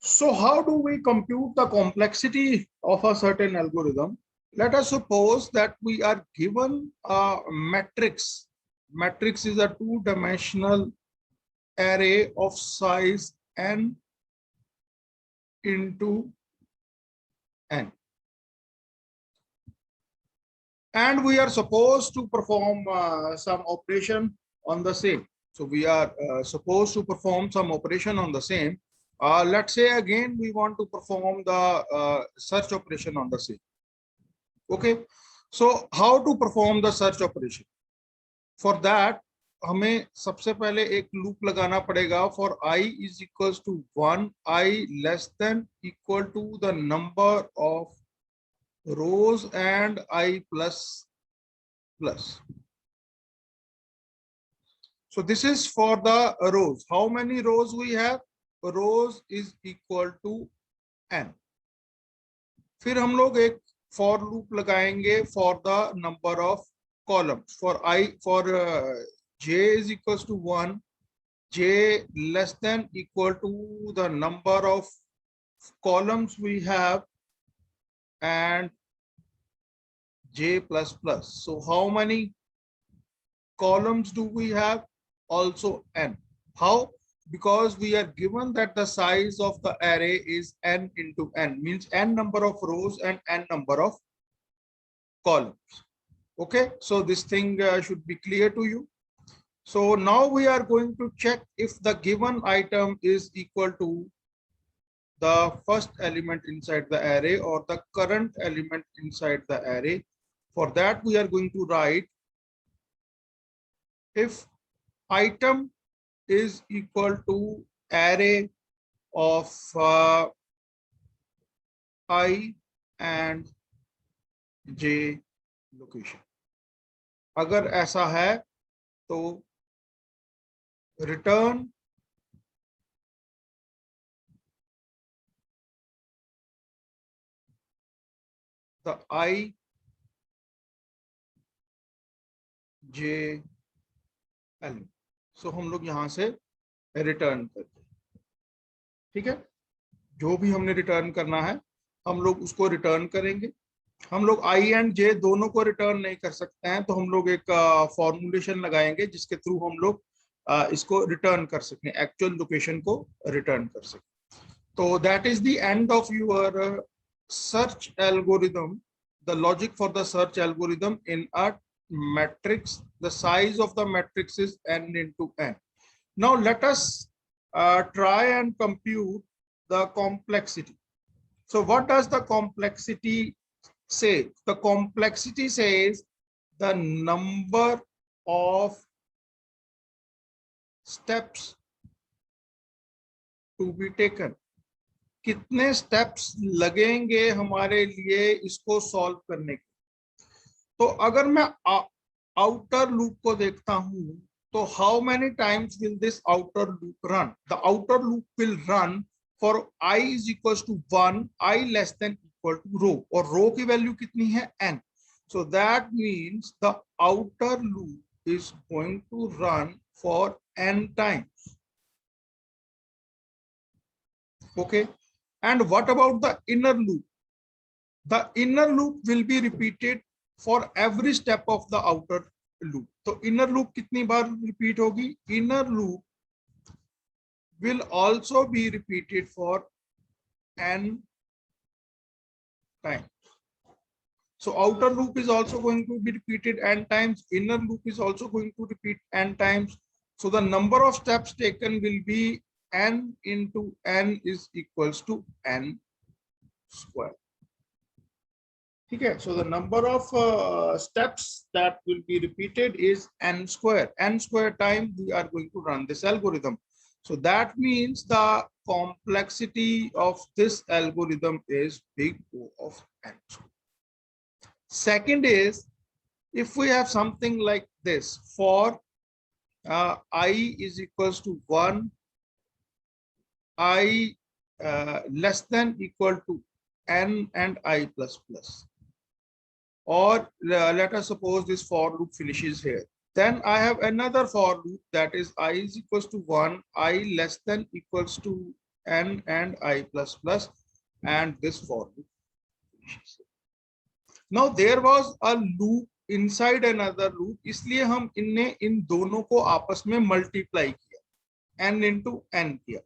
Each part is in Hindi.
So how do we compute the complexity of a certain algorithm? Let us suppose that we are given a matrix. Matrix is a two-dimensional array of size n into n. And we are supposed to perform some operation on the same. So we are supposed to perform some operation on the same. Let's say again, we want to perform the search operation on the same. Okay. So how to perform the search operation? For that, हमें सबसे पहले एक लूप लगाना पड़ेगा for I is equals to 1, I less than equal to the number of rows and I plus plus. So this is for the rows. How many rows we have? Rows is equal to n. फिर हम लोग एक for loop लगाएंगे for the number of columns. For j is equals to 1, j less than equal to the number of columns we have, and j plus plus. So how many columns do we have? Also n. How? Because we are given that the size of the array is n into n, means n number of rows and n number of columns. Okay, so this thing should be clear to you. So now we are going to check if the given item is equal to the first element inside the array or the current element inside the array. For that, we are going to write if item is equal to array of I and j location. अगर ऐसा है तो return the I j element. So हम लोग यहां से रिटर्न करते हैं. ठीक है, जो भी हमने रिटर्न करना है हम लोग उसको रिटर्न करेंगे. हम लोग आई एंड जे दोनों को रिटर्न नहीं कर सकते हैं, तो हम लोग एक फॉर्मुलेशन लगाएंगे जिसके थ्रू हम लोग इसको रिटर्न कर सकें, एक्चुअल लोकेशन को रिटर्न कर सकें. तो that is the end of your search algorithm, the logic for the search algorithm in a matrix. The size of the matrix is n into n. Now let us try and compute the complexity. So what does the complexity say? The complexity says the number of steps to be taken. कितने steps लगेंगे हमारे लिए इसको solve करने के. तो अगर मैं आउटर लूप को देखता हूं तो how many times will this outer loop run? The outer loop will run for i is equal to 1, i less than equal to row, और रो की वैल्यू कितनी है n. So that means the outer loop is going to run for n times. Okay, and what about the inner loop? The inner loop will be repeated for every step of the outer loop. तो inner loop कितनी बार repeat होगी? Inner loop will also be repeated for n times. So outer loop is also going to be repeated n times. Inner loop is also going to repeat n times. So the number of steps taken will be n into n is equals to n square. Okay, so the number of steps that will be repeated is n square. N square time we are going to run this algorithm. So that means the complexity of this algorithm is big O of n square. Second is, if we have something like this, for I is equals to 1, I less than equal to n and I plus plus. Or let us suppose this for loop finishes here. Then I have another for loop, that is I is equals to 1, I less than equals to n and I plus plus and this for loop. Now there was a loop inside another loop, इसलिए हम इन दोनों को आपस में मल्टीप्लाई किया, n into n किया।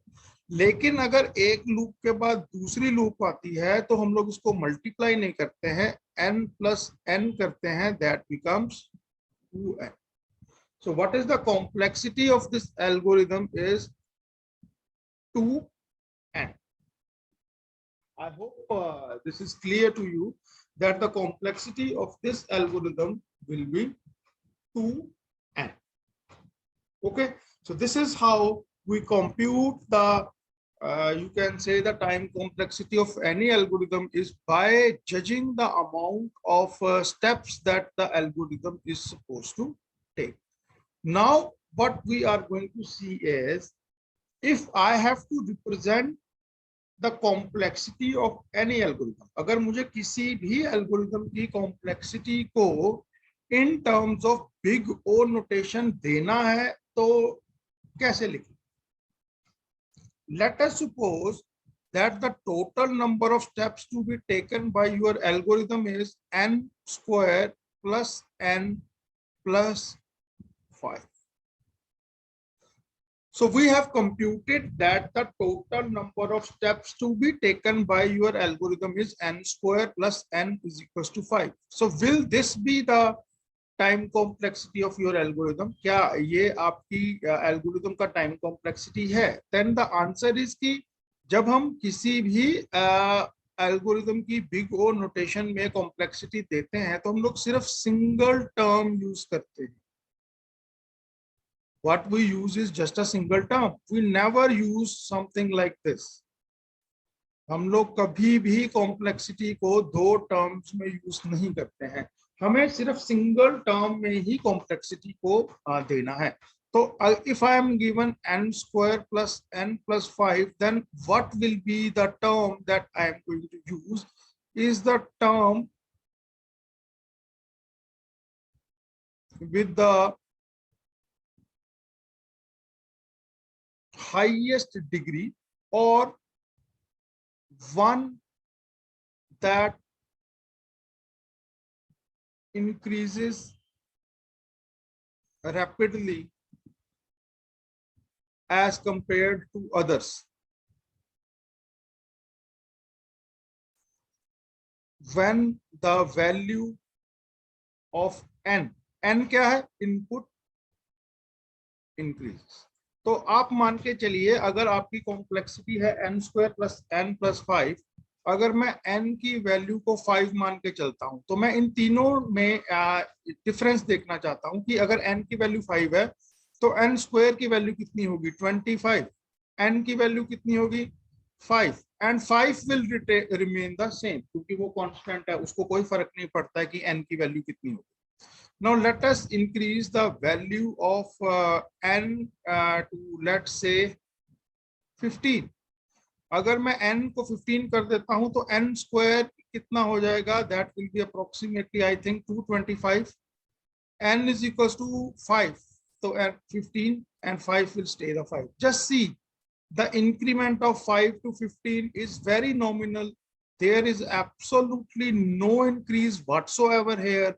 लेकिन अगर एक लूप के बाद दूसरी लूप आती है तो हम लोग इसको मल्टीप्लाई नहीं करते हैं, n plus n करते हैं, that becomes 2n. So what is the complexity of this algorithm is 2n. I hope this is clear to you that the complexity of this algorithm will be 2n. Okay, so this is how we compute the you can say the time complexity of any algorithm is by judging the amount of steps that the algorithm is supposed to take. Now what we are going to see is, if I have to represent the complexity of any algorithm, अगर मुझे किसी भी algorithm की complexity को in terms of big O notation देना है तो कैसे लिखें? Let us suppose that the total number of steps to be taken by your algorithm is n square plus n plus 5. So we have computed that the total number of steps to be taken by your algorithm is n square plus n is equals to 5. So will this be the time complexity of your algorithm? क्या ये आपकी एल्गोरिथम का टाइम कॉम्प्लेक्सिटी है? देन द आंसर इज कि जब हम किसी भी एल्गोरिथम की बिग ओ नोटेशन में कॉम्प्लेक्सिटी देते हैं तो हम लोग सिर्फ सिंगल टर्म यूज करते हैं। What we use is just a single term. We never use something like this. हम लोग कभी भी कॉम्प्लेक्सिटी को दो टर्म्स में यूज नहीं करते हैं, हमें सिर्फ सिंगल टर्म में ही कॉम्प्लेक्सिटी को देना है। तो if I am given n square plus n plus 5, then what will be the term that I am going to use is the term with the highest degree, or one that increases rapidly as compared to others. When the value of n क्या है? Input increases. तो आप मान के चलिए अगर आपकी कॉम्प्लेक्सिटी है n square plus n plus 5, अगर मैं n की वैल्यू को 5 मान के चलता हूं तो मैं इन तीनों में डिफरेंस देखना चाहता हूं कि अगर n की वैल्यू 5 है तो n स्क्वायर की वैल्यू कितनी होगी? 25। n की वैल्यू कितनी होगी? 5, and 5 will remain the same क्योंकि वो कांस्टेंट है, उसको कोई फर्क नहीं पड़ता है कि n की वैल्यू कितनी होगी। Now let us increase the value of n to let's say 15. अगर मैं n को 15 कर देता हूं तो n स्क्वायर कितना हो जाएगा? That will be approximately I think 225. n is equals to 5. So at 15 and 5 will stay the 5. Just see the increment of 5 to 15 is very nominal. There is absolutely no increase whatsoever here.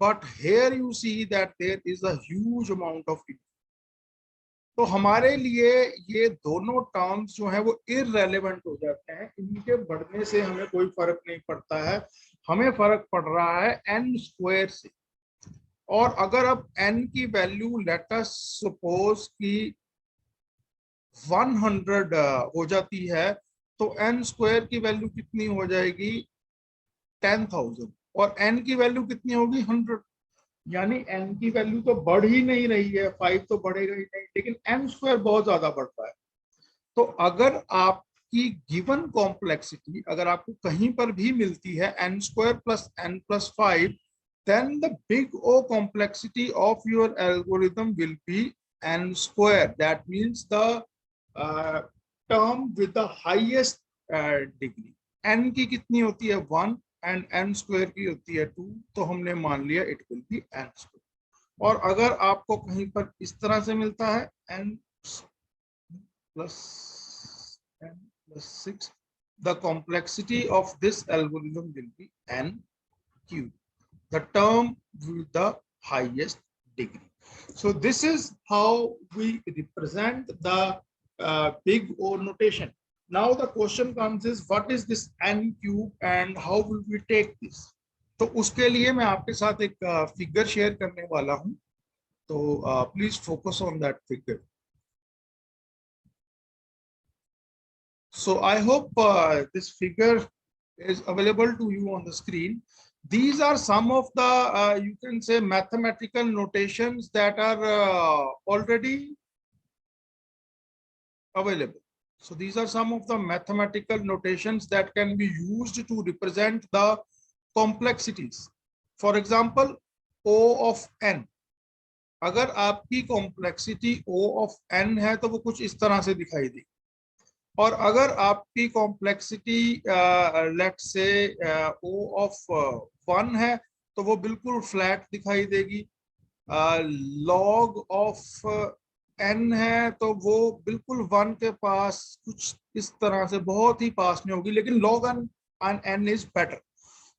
But here you see that there is a huge amount of increase. तो हमारे लिए ये दोनों टर्म्स जो है वो इररेलेवेंट हो जाते हैं, इनके बढ़ने से हमें कोई फर्क नहीं पड़ता है, हमें फर्क पड़ रहा है n स्क्वायर से। और अगर अब n की वैल्यू लेट अस सपोज कि 100 हो जाती है तो n स्क्वायर की वैल्यू कितनी हो जाएगी? 10,000, और n की वैल्यू कितनी होगी? 100। यानी n की वैल्यू तो बढ़ ही नहीं रही है, 5 तो बढ़ेगा ही नहीं, लेकिन n स्क्वायर बहुत ज्यादा बढ़ रहा है। तो अगर आपकी गिवन कॉम्प्लेक्सिटी अगर आपको कहीं पर भी मिलती है n square plus n plus 5, then the big O complexity of your algorithm will be n square. That means the term with the highest degree. n की कितनी होती है? 1 एंड n स्क्वायर की होती है 2, तो हमने मान लिया it will be n square. और अगर आपको कहीं पर इस तरह से मिलता है n plus n plus 6, the complexity of this algorithm will be n cube, the term with the highest degree. So this is how we represent the big O notation. Now the question comes is, what is this n cube and how will we take this? तो उसके लिए मैं आपके साथ एक फिगर शेयर करने वाला हूं, तो please focus on that figure. So I hope this figure is available to you on the screen. These are some of the you can say mathematical notations that are already available. So these are some of the mathematical notations that can be used to represent the complexities. For example, O of n. अगर आपकी complexity O of n है तो वो कुछ इस तरह से दिखाई देगी. और अगर आपकी complexity let's say O of 1 है तो वो बिल्कुल फ्लैट दिखाई देगी. लॉग ऑफ n है तो वो बिल्कुल 1 के पास कुछ इस तरह से बहुत ही पास में होगी, लेकिन log n is better.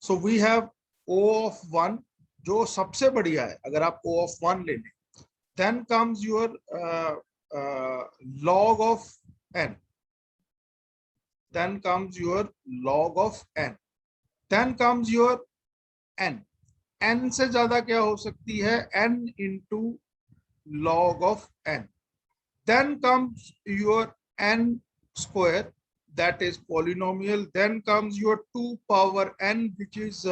So we have O of 1 जो सबसे बढ़िया है अगर आप O of 1 ले लें. Then comes your log of n. Then comes your log of n. Then comes your n. n से ज्यादा क्या हो सकती है? n into log of n. Then comes your n square, that is polynomial. Then comes your 2 power n, which is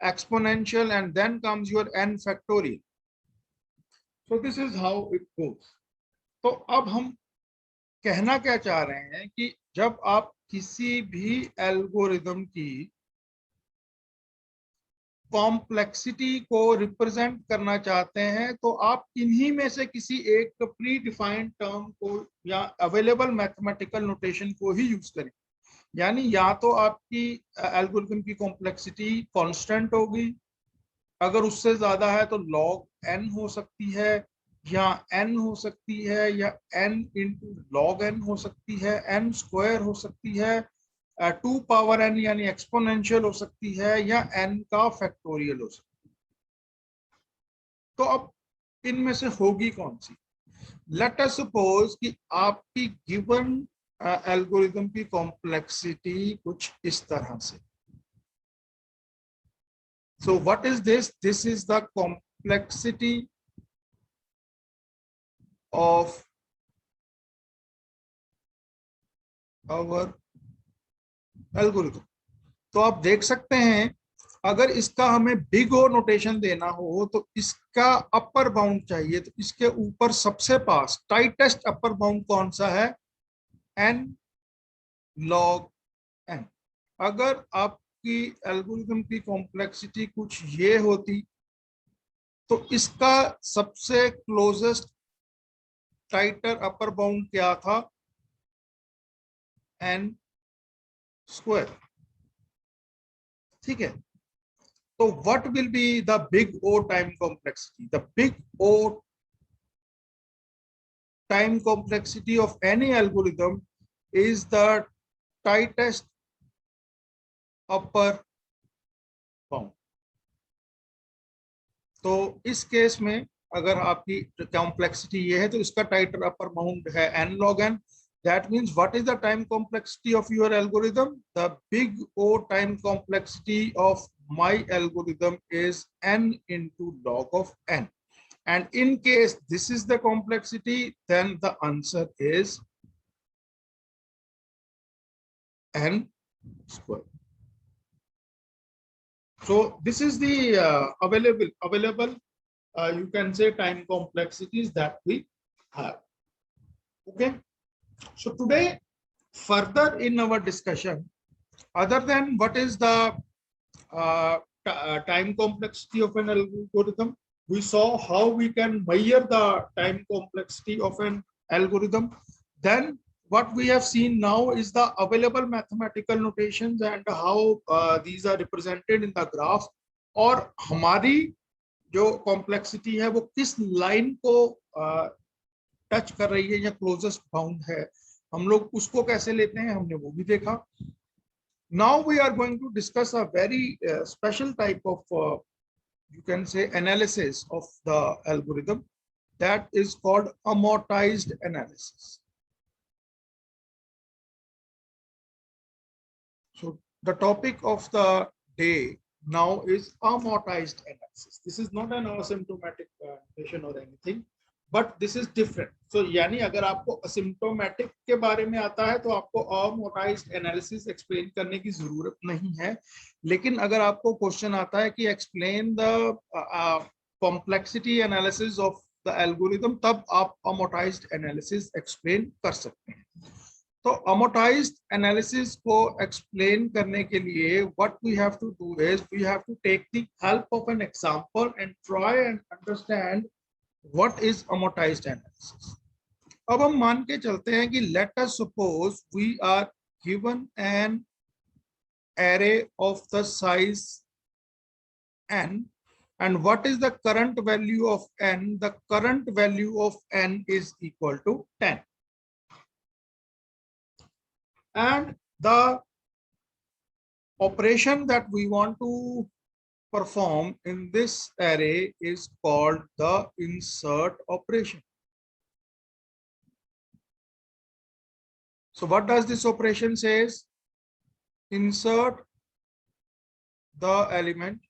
exponential, and then comes your n factorial. So this is how it goes. तो अब हम कहना क्या चाह रहे हैं कि जब आप किसी भी एल्गोरिदम की कॉम्प्लेक्सिटी को रिप्रेजेंट करना चाहते हैं तो आप इन्हीं में से किसी एक प्री डिफाइंड टर्म को या अवेलेबल मैथमेटिकल नोटेशन को ही यूज करें. यानी या तो आपकी एल्गोरिदम की कॉम्प्लेक्सिटी कांस्टेंट होगी, अगर उससे ज्यादा है तो log n हो सकती है, या n हो सकती है, या n इंटू log n हो सकती है, n स्क्वायर हो सकती है, 2 पावर n यानी एक्सपोनेंशियल हो सकती है, या n का फैक्टोरियल हो सकती है. तो अब इनमें से होगी कौन सी? लेट अस सपोज कि आपकी गिवन एल्गोरिदम की कॉम्प्लेक्सिटी कुछ इस तरह से. So what is this? This is the complexity of our algorithm. तो आप देख सकते हैं अगर इसका हमें बिग O नोटेशन देना हो तो इसका अपर बाउंड चाहिए, तो इसके ऊपर सबसे पास टाइटेस्ट अपर बाउंड कौन सा है? n log n. अगर आपकी एल्गोरिथम की कॉम्प्लेक्सिटी कुछ ये होती तो इसका सबसे क्लोजेस्ट टाइटर अपर बाउंड क्या था? n square. ठीक है. तो what will be the big O time complexity? The big O time complexity of any algorithm is the tightest upper bound. तो इस केस में अगर आपकी कॉम्प्लेक्सिटी ये है तो इसका टाइटर अपर बाउंड है n log n. That means what is the time complexity of your algorithm? The big O time complexity of my algorithm is n into log of n. And in case this is the complexity, then the answer is n square. So this is the available you can say time complexities that we have. Okay. So today, further in our discussion, other than what is the time complexity of an algorithm, we saw how we can measure the time complexity of an algorithm. Then what we have seen now is the available mathematical notations and how these are represented in the graph. और हमारी जो कॉम्प्लेक्सिटी है वो किस लाइन को टच कर रही है या क्लोजेस्ट बाउंड है हम लोग उसको कैसे लेते हैं हमने वो भी देखा. Now we are going to discuss a very special type of you can say analysis of the algorithm, that is called amortized analysis. So the topic of the day now is amortized analysis. This is not an asymptomatic condition or anything, but this is different. So यानी अगर आपको asymptomatic के बारे में आता है तो आपको amortized analysis explain करने की जरूरत नहीं है. लेकिन अगर आपको क्वेश्चन आता है कि explain the complexity analysis of the algorithm, तब आप amortized analysis explain कर सकते हैं. तो amortized analysis को explain करने के लिए what we have to do is we have to take the help of an example and try and understand what is amortized analysis. अब हम मान के चलते हैं कि let us suppose we are given an array of the size n, and what is the current value of n? The current value of n is equal to 10. And the operation that we want to perform in this array is called the insert operation. So what does this operation says? Insert the element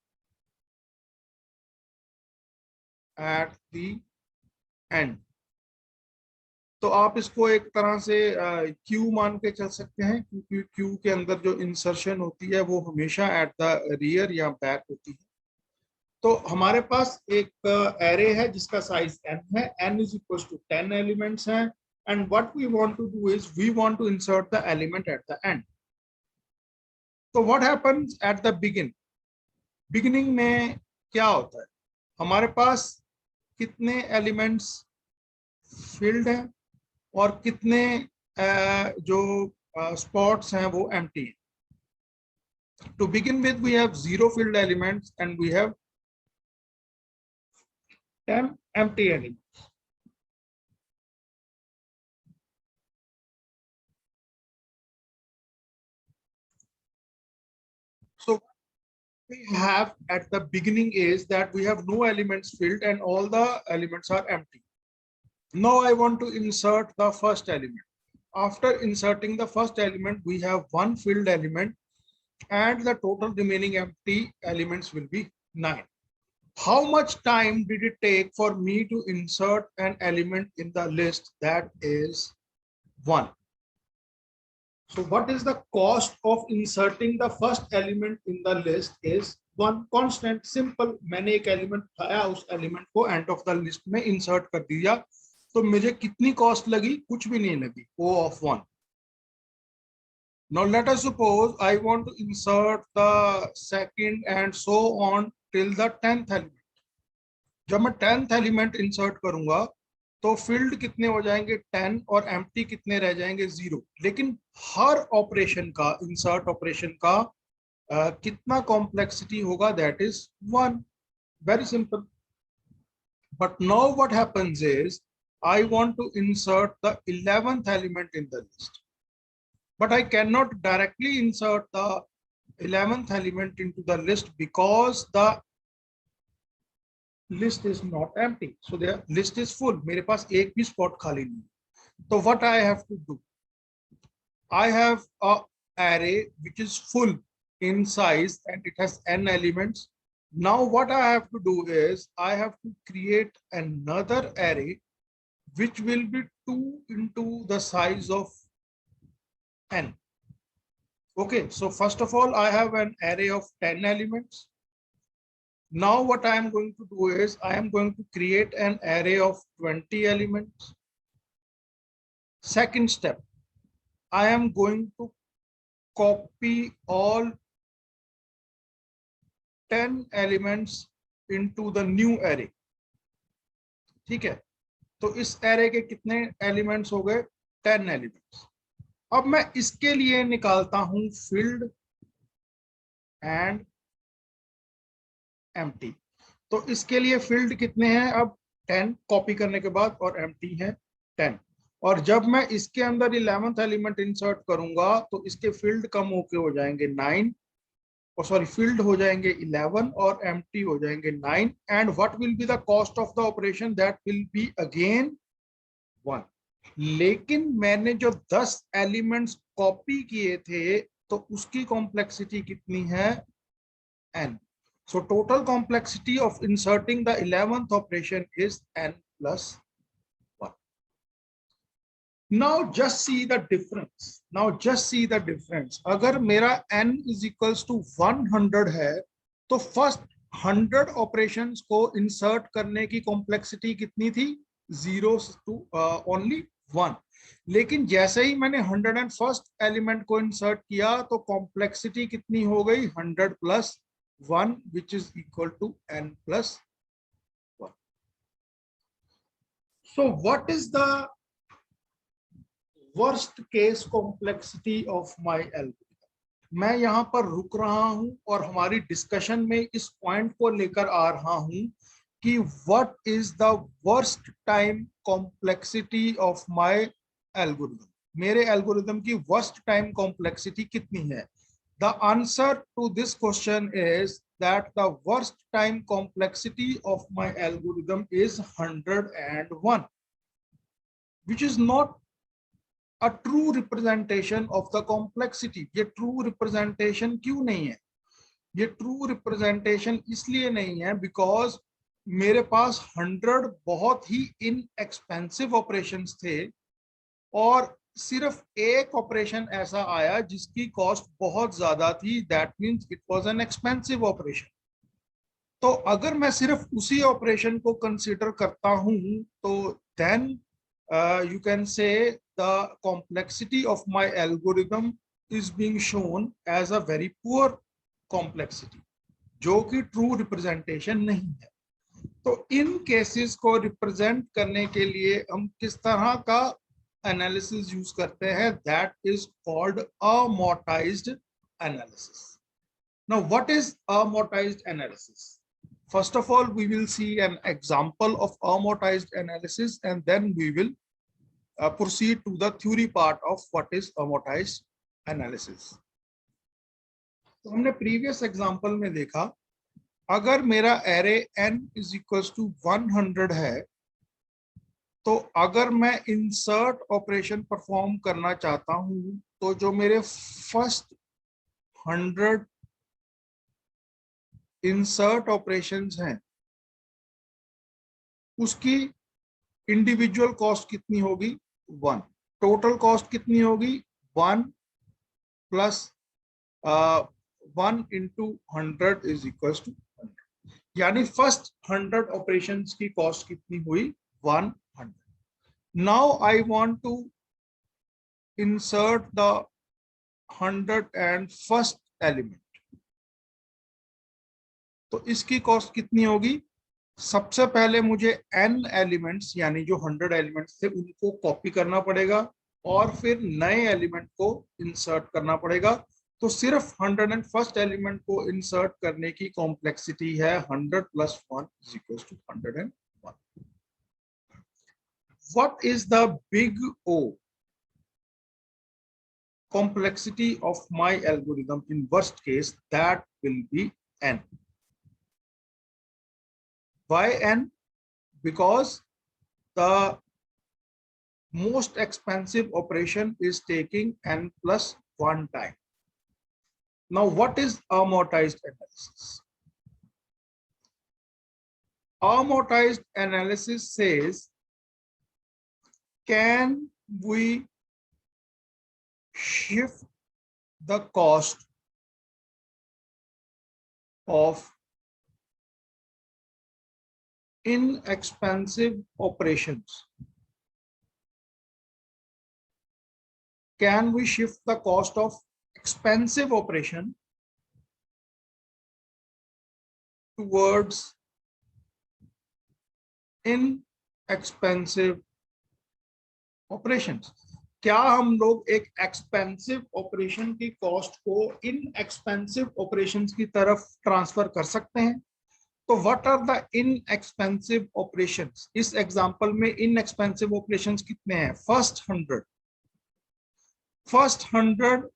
at the end. तो आप इसको एक तरह से क्यू मान के चल सकते हैं, क्योंकि क्यू के अंदर जो इंसर्शन होती है वो हमेशा एट द रियर या बैक होती है. तो हमारे पास एक एरे है जिसका साइज n है, n is equal to 10 elements हैं, and what we want to do is we want to insert the element at the end. तो what happens at the beginning में क्या होता है? हमारे पास कितने एलिमेंट्स फिल्ड हैं और कितने जो स्पॉट्स हैं वो एम्प्टी हैं. To begin with, we have 0 filled elements and we have 10 empty elements. So what we have at the beginning is that we have no elements filled and all the elements are empty. Now I want to insert the first element. After inserting the first element, we have one filled element and the total remaining empty elements will be 9. How much time did it take for me to insert an element in the list? That is 1. So what is the cost of inserting the first element in the list is 1 constant. Simple. मैंने एक एलिमेंट उठाया, उस एलिमेंट को एंड ऑफ द लिस्ट में इंसर्ट कर दिया, तो मुझे कितनी कॉस्ट लगी? कुछ भी नहीं लगी, O of 1. Now let us suppose I want to insert the second and so on till the 10th element. जब मैं 10th element insert करूंगा तो फील्ड कितने हो जाएंगे? 10, और एम्प्टी कितने रह जाएंगे? 0. लेकिन हर ऑपरेशन का, इंसर्ट ऑपरेशन का कितना कॉम्प्लेक्सिटी होगा? That is 1. Very simple. But now what happens is I want to insert the 11th element in the list, but I cannot directly insert the 11th element into the list because the list is not empty. So the list is full. मेरे पास एक भी spot खाली नहीं. So what I have to do? I have a array which is full in size and it has n elements. Now what I have to do is I have to create another array which will be 2 into the size of n. Okay, so first of all, I have an array of 10 elements. Now what I am going to do is I am going to create an array of 20 elements. Second step, I am going to copy all 10 elements into the new array. ठीक है, तो इस एरे के कितने एलिमेंट्स हो गए? 10 एलिमेंट्स. अब मैं इसके लिए निकालता हूं फील्ड एंड एम्प्टी. तो इसके लिए फील्ड कितने हैं? अब 10 कॉपी करने के बाद, और एम्प्टी है 10. और जब मैं इसके अंदर 11th एलिमेंट इंसर्ट करूंगा तो इसके फील्ड कम होके हो जाएंगे 9, और सॉरी फील्ड हो जाएंगे 11 और एम्प्टी हो जाएंगे 9, and what will be the cost of the operation, that will be again 1। लेकिन मैंने जो 10 एलिमेंट्स कॉपी किए थे तो उसकी कॉम्प्लेक्सिटी कितनी है, n. So total complexity of inserting the 11th operation is n plus 1. Now just see the difference. Now just see the difference. अगर मेरा n is equals to 100 है तो फर्स्ट 100 ऑपरेशंस को इंसर्ट करने की कॉम्प्लेक्सिटी कितनी थी, 0 to only 1। लेकिन जैसे ही मैंने 101st एलिमेंट को इंसर्ट किया तो कॉम्प्लेक्सिटी कितनी हो गई, 100 plus 1, which is equal to n plus 1. So what is the worst case complexity of my algorithm? मैं यहां पर रुक रहा हूं और हमारी डिस्कशन में इस पॉइंट को लेकर आ रहा हूं कि what is the worst time complexity of my algorithm? मेरे एल्गोरिथम की worst time complexity कितनी है? The answer to this question is that the worst time complexity of my algorithm is 101, which is not a true representation of the complexity. ये true representation क्यों नहीं है? ये true representation इसलिए नहीं है because मेरे पास 100 बहुत ही inexpensive operations थे और सिर्फ एक ऑपरेशन ऐसा आया जिसकी कॉस्ट बहुत ज्यादा थी, that means it was an expensive operation. तो अगर मैं सिर्फ उसी ऑपरेशन को कंसीडर करता हूं तो then you can say the complexity of my algorithm is being shown as a very poor complexity, जो कि ट्रू रिप्रेजेंटेशन नहीं है। तो इन केसेस को रिप्रेजेंट करने के लिए हम किस तरह का एनालिसिस यूज करते हैं, that is called amortized analysis. Now what is amortized analysis? First of all we will see an example of amortized analysis and then we will proceed to the theory part of what is amortized analysis. तो हमने प्रीवियस एग्जांपल में देखा, अगर मेरा array n is equals to 100 है तो अगर मैं इंसर्ट ऑपरेशन परफॉर्म करना चाहता हूं तो जो मेरे फर्स्ट 100 इंसर्ट ऑपरेशंस हैं उसकी इंडिविजुअल कॉस्ट कितनी होगी, 1। टोटल कॉस्ट कितनी होगी, 1 plus 1 into 100 is equals to 100। यानी फर्स्ट 100 ऑपरेशंस की कॉस्ट कितनी हुई, 100। Now I want to insert the 101st element। तो इसकी कॉस्ट कितनी होगी, सबसे पहले मुझे n एलिमेंट्स यानी जो 100 एलिमेंट्स थे उनको कॉपी करना पड़ेगा और फिर नए एलिमेंट को इंसर्ट करना पड़ेगा। तो सिर्फ 101st एलिमेंट को इंसर्ट करने की कॉम्प्लेक्सिटी है 100 plus 1 is equals to 101। What is the big O complexity of my algorithm in worst case? That will be n. Why n? Because the most expensive operation is taking n plus 1 time. Now what is amortized analysis? Amortized analysis says, can we shift the cost of inexpensive operations? Can we shift the cost of expensive operation towards inexpensive operations? क्या हम लोग एक एक्सपेंसिव ऑपरेशन की कॉस्ट को इनएक्सपेंसिव ऑपरेशंस की तरफ ट्रांसफर कर सकते हैं? तो what are the inexpensive operations? इस एग्जांपल में इनएक्सपेंसिव ऑपरेशंस कितने हैं? फर्स्ट 100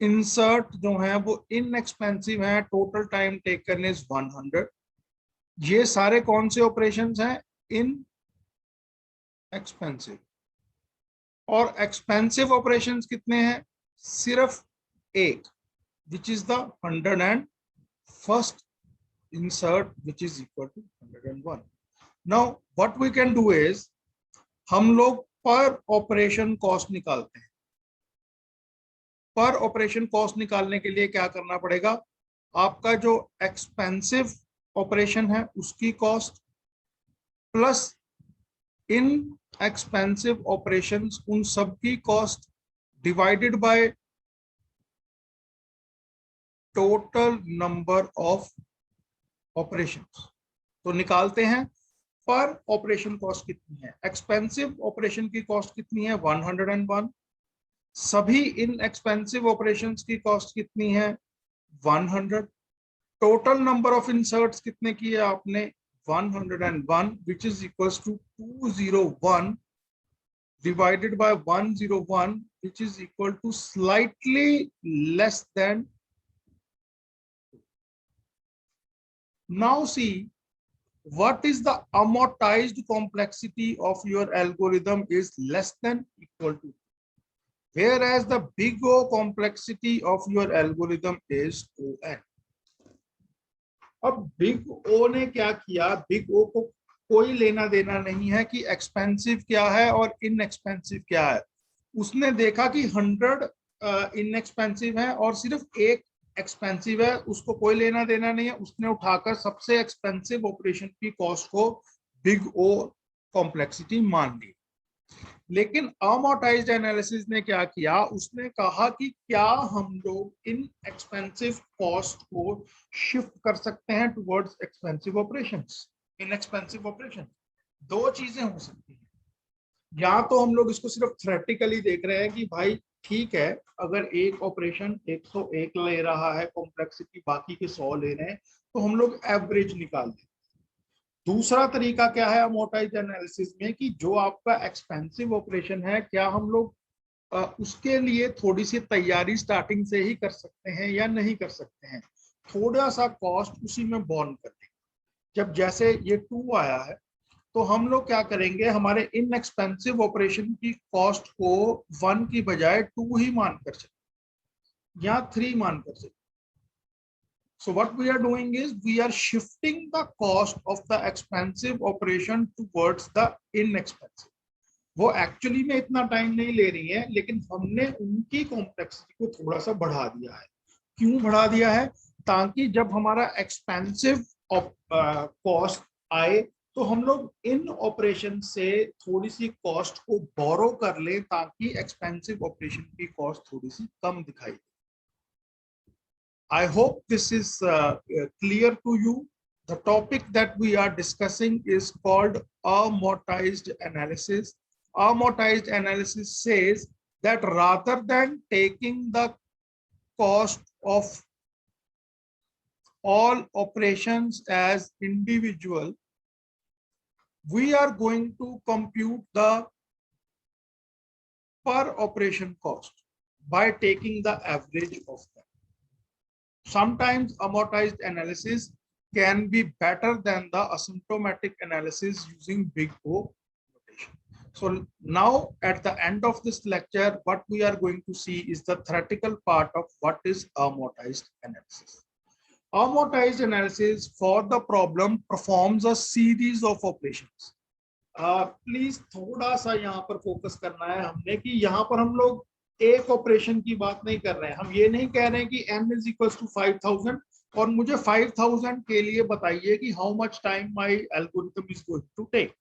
इंसर्ट जो है वो इनएक्सपेंसिव है, टोटल टाइम टेकन इज 100। ये सारे कौन से ऑपरेशंस हैं? इन एक्सपेंसिव। और एक्सपेंसिव ऑपरेशंस कितने हैं? सिर्फ एक, which is the 101st insert, which is equal to 101. Now what we can do is हम लोग पर ऑपरेशन कॉस्ट निकालते हैं। पर ऑपरेशन कॉस्ट निकालने के लिए क्या करना पड़ेगा? आपका जो एक्सपेंसिव ऑपरेशन है उसकी कॉस्ट प्लस इन एक्सपेंसिव ऑपरेशंस उन सब की cost divided by total number of operations. तो निकालते हैं पर ऑपरेशन कॉस्ट कितनी है। एक्सपेंसिव ऑपरेशन की कॉस्ट कितनी है? 101। सभी इन एक्सपेंसिव ऑपरेशंस की कॉस्ट कितनी है? 100। टोटल नंबर ऑफ इंसर्ट्स कितने किए आपने? 101, which is equals to 201 divided by 101, which is equal to slightly less than. Now see, what is the amortized complexity of your algorithm is less than equal to, whereas the big O complexity of your algorithm is ON. अब बिग O ने क्या किया? बिग O को कोई लेना देना नहीं है कि एक्सपेंसिव क्या है और इनएक्सपेंसिव क्या है। उसने देखा कि 100 इनएक्सपेंसिव है और सिर्फ एक एक्सपेंसिव है, उसको कोई लेना देना नहीं है। उसने उठाकर सबसे एक्सपेंसिव ऑपरेशन की कॉस्ट को बिग O कॉम्प्लेक्सिटी मान ली। लेकिन अमोर्टाइज्ड एनालिसिस ने क्या किया? उसने कहा कि क्या हम लोग इन एक्सपेंसिव कॉस्ट को शिफ्ट कर सकते हैं towards expensive operations, inexpensive operation. दो चीजें हो सकती हैं, या तो हम लोग इसको सिर्फ थ्योरेटिकली देख रहे हैं कि भाई ठीक है, अगर एक ऑपरेशन 101 ले रहा है कॉम्प्लेक्सिटी, बाकी के 100 ले रहे हैं, तो हम लोग एवरेज निकाल दें। दूसरा तरीका क्या है अमोर्टाइज्ड एनालिसिस में, कि जो आपका एक्सपेंसिव ऑपरेशन है, क्या हम लोग उसके लिए थोड़ी सी तैयारी स्टार्टिंग से ही कर सकते हैं या नहीं कर सकते हैं, थोड़ा सा कॉस्ट उसी में बॉर्न कर देंगे। जब जैसे ये 2 आया है तो हम लोग क्या करेंगे, हमारे इनएक्सपेंसिव ऑपरेशन की कॉस्ट को 1 की बजाय 2 ही मान कर चले या 3 मान कर चले। So what we are doing is we are shifting the cost of the expensive operation towards the inexpensive. वो एक्चुअली में इतना टाइम नहीं ले रही है, लेकिन हमने उनकी कॉम्प्लेक्सिटी को थोड़ा सा बढ़ा दिया है। क्यों बढ़ा दिया है? ताकि जब हमारा एक्सपेंसिव कॉस्ट आए तो हम लोग इन ऑपरेशन से थोड़ी सी कॉस्ट को बोरो कर लें, ताकि एक्सपेंसिव ऑपरेशन की कॉस्ट थोड़ी सी कम दिखाई दे। I hope this is clear to you. The topic that we are discussing is called amortized analysis. Amortized analysis says that rather than taking the cost of all operations as individual, we are going to compute the per operation cost by taking the average of them. Sometimes amortized analysis can be better than the asymptomatic analysis using big O notation. So now at the end of this lecture, what we are going to see is the theoretical part of what is amortized analysis. Amortized analysis for the problem performs a series of operations. Please थोड़ा सा यहाँ पर फोकस करना है हमने, कि यहाँ पर हम लोग एक ऑपरेशन की बात नहीं कर रहे हैं। हम ये नहीं कह रहे हैं कि n is equals to 5000 और मुझे 5000 के लिए बताइए कि how much time my algorithm is going to take.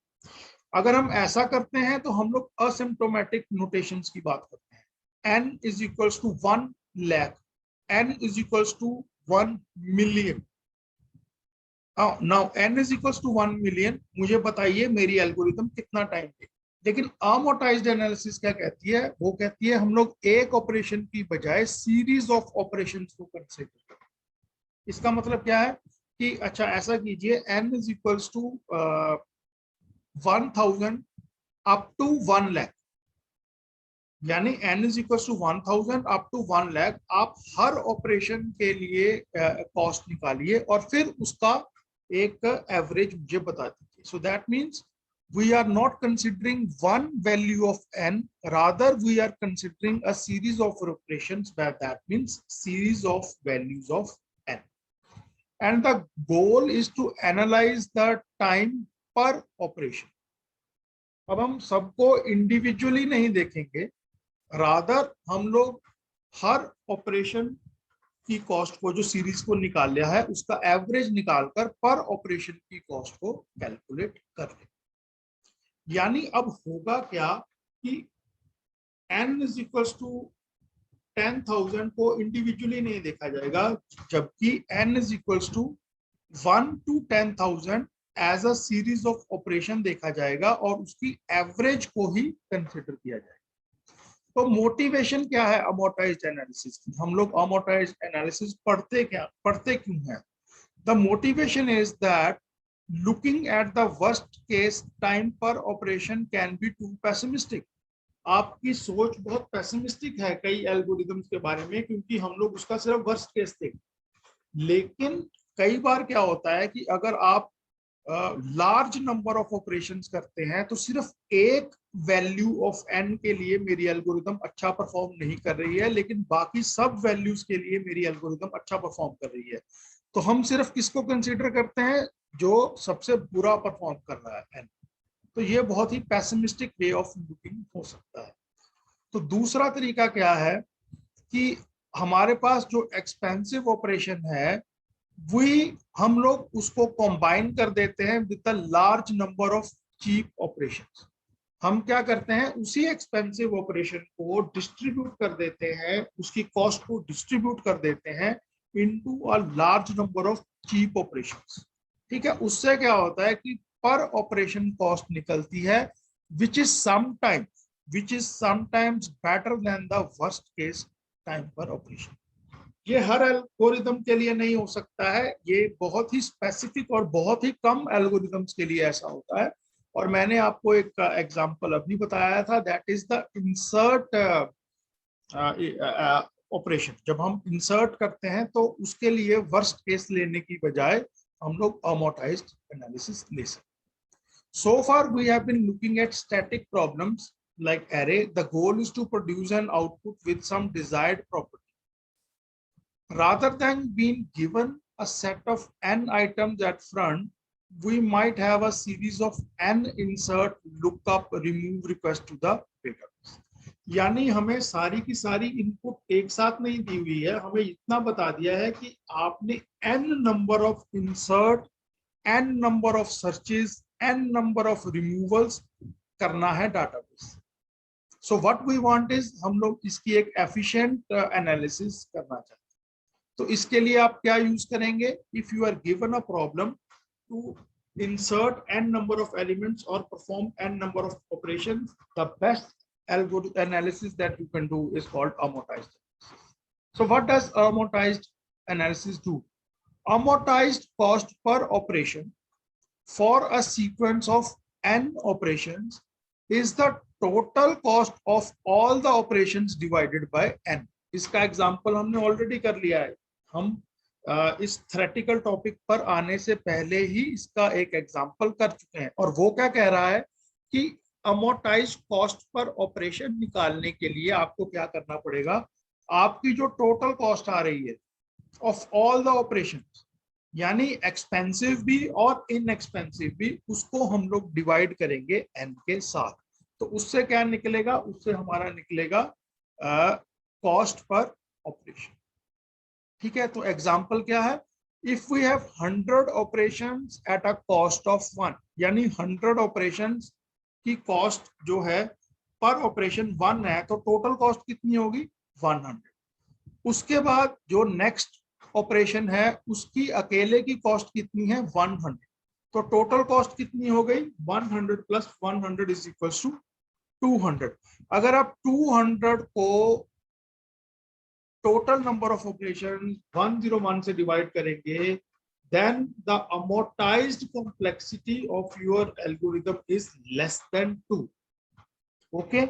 अगर हम ऐसा करते हैं तो हम लोग असिम्प्टोमेटिक नोटेशंस की बात करते हैं। n is equals to 1 lakh, n is equals to 1 million. Now n is equals to 1 million, मुझे बताइए मेरी एल्गोरिथम कितना टाइम टेक। लेकिन अमोर्टाइज्ड एनालिसिस क्या कहती है? वो कहती है हम लोग एक ऑपरेशन की बजाय सीरीज ऑफ ऑपरेशंस को कंसीडर करें। इसका मतलब क्या है? कि अच्छा ऐसा कीजिए n is equals to 1000 up to 1 lakh, यानी n is equals to 1000 up to 1 lakh. आप हर ऑपरेशन के लिए कॉस्ट निकालिए और फिर उसका एक एवरेज मुझे बता दीजिए। सो that means we are not considering one value of n, rather we are considering a series of operations, where that means series of values of n, and the goal is to analyze the time per operation। अब हम सबको इंडिविजुअली नहीं देखेंगे, रादर हम लोग हर ऑपरेशन की कॉस्ट को, जो सीरीज को निकाल लिया है, उसका एवरेज निकालकर पर ऑपरेशन की कॉस्ट को कैलकुलेट कर लें। यानी अब होगा क्या कि n इज इक्वल्स टू 10,000 को इंडिविजुअली नहीं देखा जाएगा, जबकि n is equals to 1 to 10,000 as a series of operation देखा जाएगा और उसकी एवरेज को ही कंसिडर किया जाएगा। तो मोटिवेशन क्या है अमोर्टाइज्ड एनालिसिस की? हम लोग अमोर्टाइज्ड एनालिसिस पढ़ते क्यों हैं? The motivation is that looking at the worst case time per operation can be too pessimistic। आपकी सोच बहुत पेसिमिस्टिक है कई एल्गोरिथम्स के बारे में, क्योंकि हम लोग उसका सिर्फ वर्स्ट केस देखते। लेकिन कई बार क्या होता है कि अगर आप लार्ज नंबर ऑफ ऑपरेशंस करते हैं तो सिर्फ एक वैल्यू ऑफ n के लिए मेरी एल्गोरिथम अच्छा परफॉर्म नहीं कर रही है, लेकिन बाकी सब वैल्यूज के लिए मेरी एल्गोरिथम अच्छा परफॉर्म कर रही है। तो हम सिर्फ किसको कंसीडर करते हैं? जो सबसे बुरा परफॉर्म कर रहा है n। तो ये बहुत ही पेसिमिस्टिक वे ऑफ लुकिंग हो सकता है। तो दूसरा तरीका क्या है कि हमारे पास जो एक्सपेंसिव ऑपरेशन है वही हम लोग उसको कंबाइन कर देते हैं with the large number of cheap operations. हम क्या करते हैं, उसी एक्सपेंसिव ऑपरेशन को डिस्ट्रीब्यूट कर देते हैं, उसकी कॉस्ट को डिस्ट्रीब्यूट कर देते हैं into a large number of cheap operations. ठीक है, उससे क्या होता है कि पर ऑपरेशन कॉस्ट निकलती है which is sometimes better than the worst case time पर ऑपरेशन। ये हर एल्गोरिथम के लिए नहीं हो सकता है, ये बहुत ही स्पेसिफिक और बहुत ही कम एल्गोरिथम्स के लिए ऐसा होता है। और मैंने आपको एक एग्जांपल अभी बताया था, that is the insert operation. जब हम इंसर्ट करते हैं तो उसके लिए वर्स्ट केस लेने की बजाय हम लोग अमोर्टाइज्ड एनालिसिस ले सकते। So far we have been looking at static problems like array. The goal is to produce an output with some desired property. Rather than being given a set of n items at front, we might have a series of n insert, lookup, remove request to the database। यानी हमें सारी की सारी इनपुट एक साथ नहीं दी हुई है, हमें इतना बता दिया है कि आपने n number of insert, n number of searches, n number of removals करना है database. So what we want is, हम लोग इसकी एक एफिशिएंट एनालिसिस करना चाहते हैं। तो इसके लिए आप क्या यूज करेंगे? If you are given a problem to insert n number of elements or perform n number of operations, the best algorithm analysis that you can do is called amortized analysis. So what does amortized analysis do? Amortized cost per operation for a sequence of n operations is the total cost of all the operations divided by n। इसका एग्जांपल हमने ऑलरेडी कर लिया है। हम इस थ्योरेटिकल टॉपिक पर आने से पहले ही इसका एक एग्जांपल कर चुके हैं, और वो क्या कह रहा है कि अमोर्टाइज्ड कॉस्ट पर ऑपरेशन निकालने के लिए आपको क्या करना पड़ेगा, आपकी जो टोटल कॉस्ट आ रही है ऑफ ऑल द ऑपरेशंस, यानी एक्सपेंसिव भी और इनएक्सपेंसिव भी, उसको हम लोग डिवाइड करेंगे n के साथ। तो उससे क्या निकलेगा? उससे हमारा निकलेगा कॉस्ट पर ऑपरेशन। ठीक है, तो एग्जांपल क्या है? If we have 100 operations at a cost of 1, यानी 100 ऑपरेशंस की कॉस्ट जो है पर ऑपरेशन 1 है, तो टोटल कॉस्ट कितनी होगी? 100। उसके बाद जो नेक्स्ट ऑपरेशन है उसकी अकेले की कॉस्ट कितनी है? 100। तो टोटल कॉस्ट कितनी हो गई? 100 प्लस 100 इज इक्वल्स टू 200। अगर आप 200 को टोटल नंबर ऑफ ऑपरेशन 101 से डिवाइड करेंगे, then the amortized complexity of your algorithm is less than 2. ओके,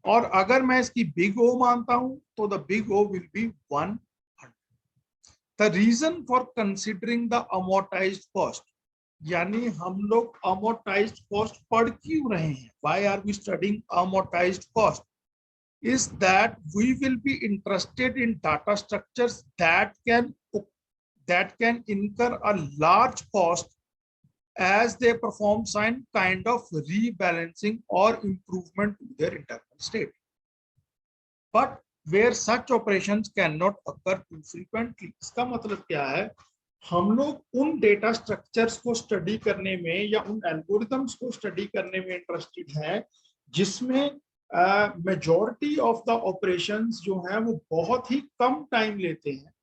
और अगर मैं इसकी बिग ओ मानता हूं तो the big O will be 100. The reason for considering the amortized cost, यानी हम लोग amortized कॉस्ट पढ़ क्यों रहे हैं, why are we studying amortized cost, is that we will be interested in data structures that can incur a large cost as they perform some kind of rebalancing or improvement to their internal state, but where such operations cannot occur too frequently. इसका मतलब क्या है, हम लोग उन डेटा स्ट्रक्चर्स को स्टडी करने में या उन एल्गोरिथम्स को स्टडी करने में इंटरेस्टेड है जिसमें मेजॉरिटी ऑफ द ऑपरेशंस जो हैं वो बहुत ही कम टाइम लेते हैं,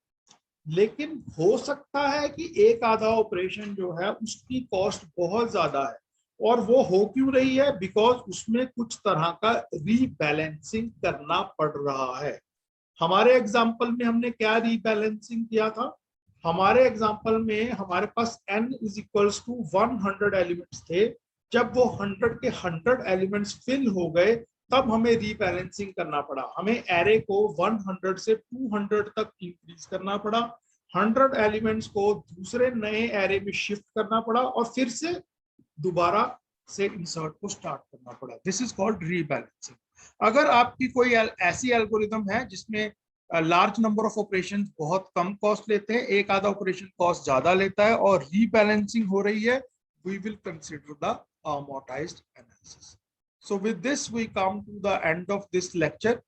लेकिन हो सकता है कि एक आधा ऑपरेशन जो है उसकी कॉस्ट बहुत ज्यादा है, और वो हो क्यों रही है, बिकॉज उसमें कुछ तरह का रीबैलेंसिंग करना पड़ रहा है. हमारे एग्जांपल में हमने क्या रीबैलेंसिंग किया था, हमारे एग्जांपल में हमारे पास n is equals to 100 elements थे. जब वो 100 के 100 एलिमेंट्स फिल हो गए तब हमें रीबैलेंसिंग करना पड़ा, हमें एरे को 100 से 200 तक इंक्रीज करना पड़ा, 100 एलिमेंट्स को दूसरे नए एरे में शिफ्ट करना पड़ा और फिर से दोबारा से इंसर्ट को स्टार्ट करना पड़ा. This is called rebalancing. अगर आपकी कोई ऐसी एल्गोरिथम है जिसमें लार्ज नंबर ऑफ ऑपरेशन बहुत कम कॉस्ट लेते हैं, एक आधा ऑपरेशन कॉस्ट ज्यादा लेता है और रीबैलेंसिंग हो रही है, we will consider the amortized analysis. So with this we come to the end of this lecture.